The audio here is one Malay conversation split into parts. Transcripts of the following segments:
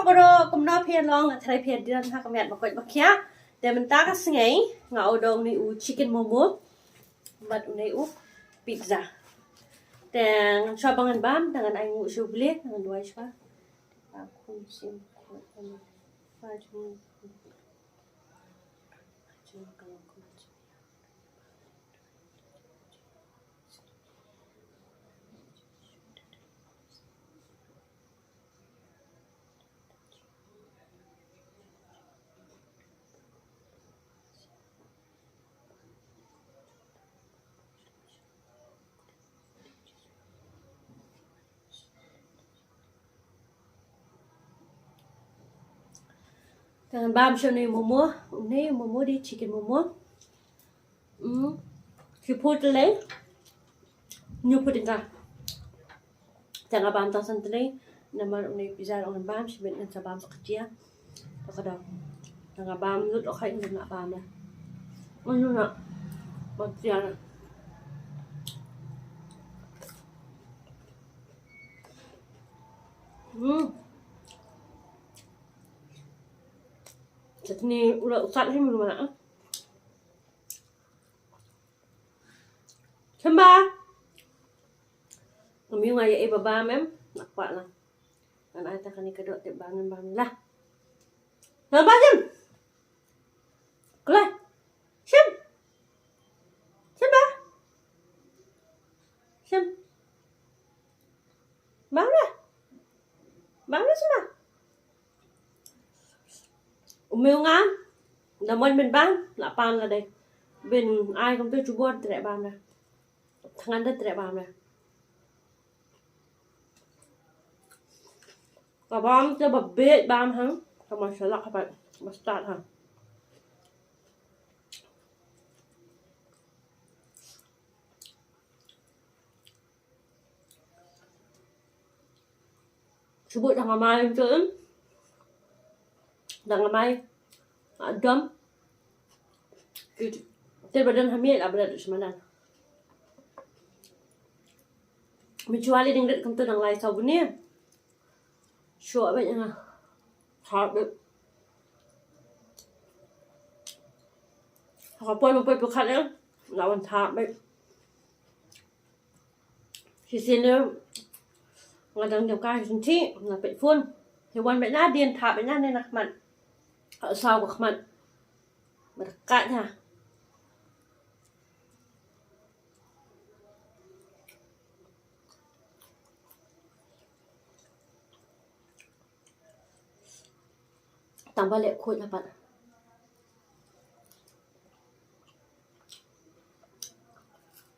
bro cũng nó phiền long là thay phiền đi ăn ha comment một bạc kia để mình ta cái ngày ngạo đông này u chicken momo mặt u này u pizza để cho bằng anh bám dengan anh ngủ siêu blit dengan dua siapa aku sim dengan bám siêu này momo đi chicken momo khi put lấy nhiều put ra jangan bám tao sân tới nama này pizza orang bám chỉ biết nên bám sekecil tak ada jangan bám rút ở khay đừng ngạ bám này mana nak bagian chutney udah usat sih belum mana Samba kami nga ya iba ba mem nakpa lang kan ata kani kadot te bangun lah Samba sim kulay sim Samba sim bangun Samba umiu nga naman bên ban là pan là đây bên ai không tôi chú buôn trẻ bàn này thằng ăn đất trẻ bàn này cả bom cho bập bê bam hả không mà sẽ lọc các bạn mà start hả chú bụi thằng mai em chơi dengan mai dom itu badan hamil lah berada di mana mencuali dengan kamu tu nang lai sabu ni show apa yang hard bet apa yang boleh bukan ya lawan hard bet sini ngadang jam kai sini ngapet phun hewan bet na dian thap bet na ni nak man ở sau của mình cạn nha tạm vào lệ khôi là bạn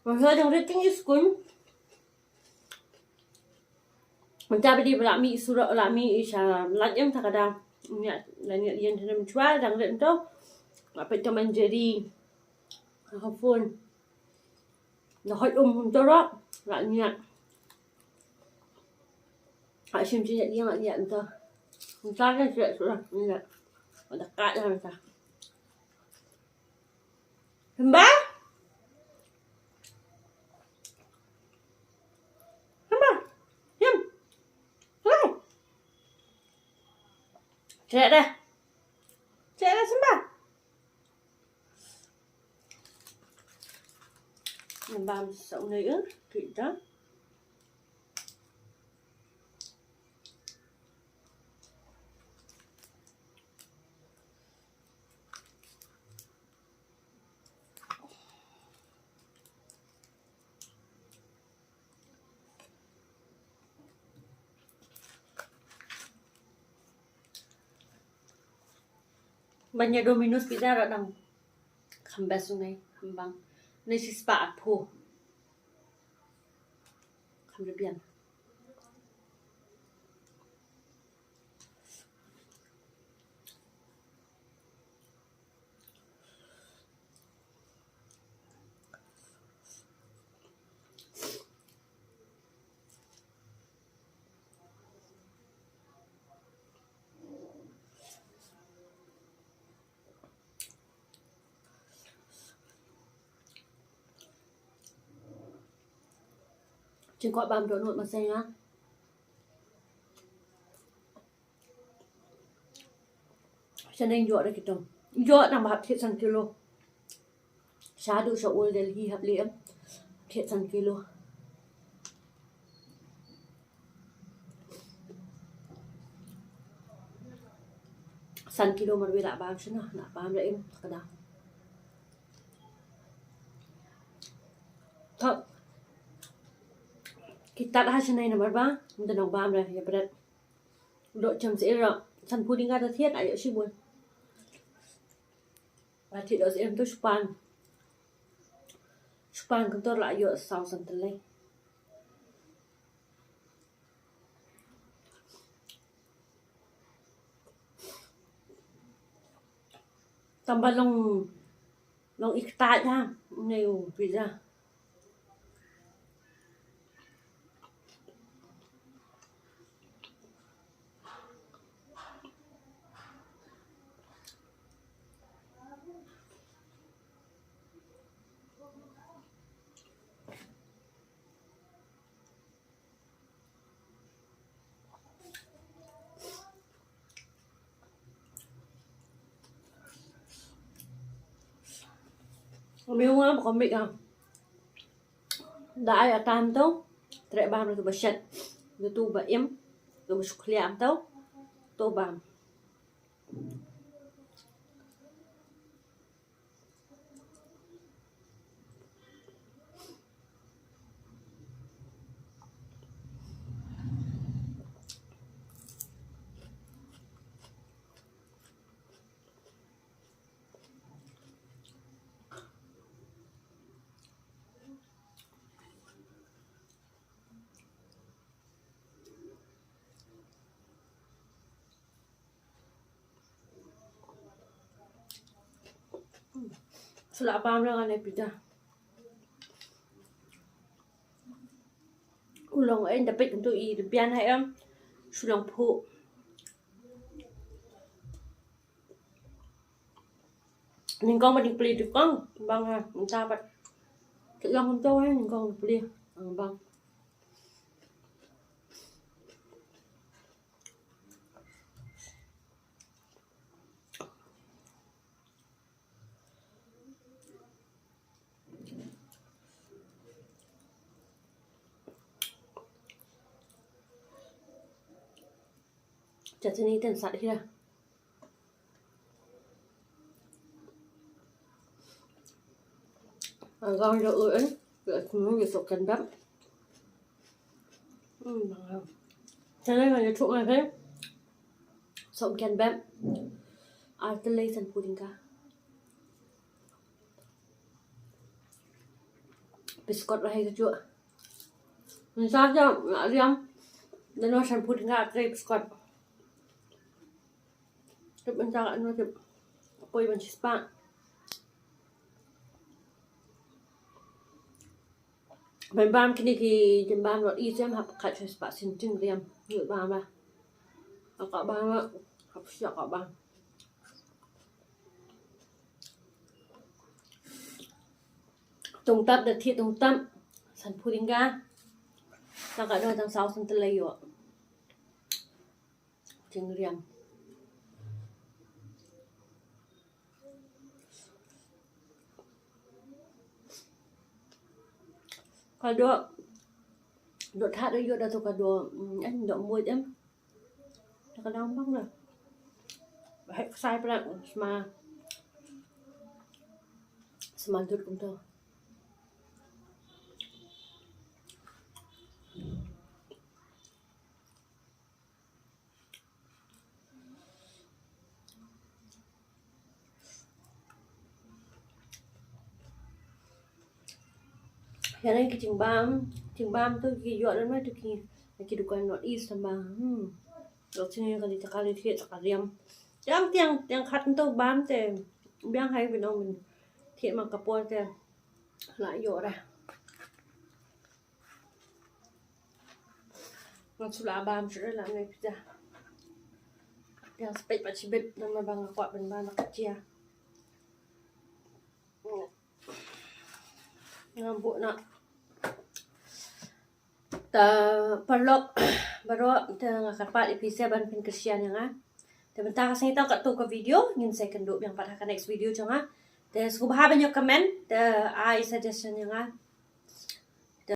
mà hơi đang rất kinh school mình ta đi vào mỹ sura là mỹ sa lạnh em thật là ya lain yang hendak menjual dan lain tu apa itu menjadi hafun dah hot tu rak nak niat asyik dia dia nak niat tu entah kan sudah niat dekat dah entah Samba Yum Cek dah Samba mình làm sậu nữa kỹ đó banyak Domino's pizza ra dang khambas sungai hambang nay si spa at po khamlebian Trên gọi bàm chỗ nội mà xe nhá Cho nên dọa đây kiểu dọa nằm hấp thiệt sang kilo. Xá đủ số ul Delhi hợp liễm thiệt sang kilo. Sang kilo mà bị lạ bám chứ nào, lạ bám đấy em cái nào. Thôi kita dah senai nomor ba, kita nong bam dah ya berat. Dok jam seera, san puding ada thiet ayo sih bun. Thiet đó em tôi span cũng tôi lại yo sau san telai. Tambah long ikhtat ha, neu pizza. Miêu nga có mị à. Đã ở tam tấu, tre bam rồi tụi bà sạch, rồi tụi bà em, tụi bà sụt liam tấu, tụi bà. Sula bam lang anay pizza. Ulong ay dapat untuk i bian hay am sulang phu. Nên con mà đi pli được con băng ha, người ta bắt tự lòng không tôi nên con pli băng. Chả sini tên sạch kia. Con rồi ưỡn, nó bị sụt cân bắp. Cho nên là cái chỗ này thế, sụt cân bắp. Artelay san puding ka. Biscuit rahay ka chua. Mình sao cho riêng, nên nó san puding ka artelay biscuit. Tiếp bên trong nó tiếp bôi bên chispa. Bên bam kini ki jem bam lot i jem hap kat chispa sin tin riam ngự bam ba. Akak bam ba hap siak akak bam. Tung tap da thiet tung tam san puding ka. Ta ka do tang sau san telay yo. Jeng riam. Kado dot hat yo da to kado anh dot mua em ka dang bang lah hai sai pula semantut kum to hiện nay cái chừng bam tôi ghi dọn lên mấy tôi ghi cái dukaan not east sama rồi sini kali thiệt cả riam tiang khát tôi bám thì biang hay bên ông mình thiệt mà cặp bôi thì lại dọn ra nó sula bam sure là này pizza yang spek pak cibet nama bang kuat ben bang kecil ngambuk nak ta perlok baro ta ngakarpat ipisa ban pen kesian yang Bentar kasi tahu kat tu ke video, ngin second duk yang pada next video jangan. Dan suka bahagia comment, I suggestion jangan.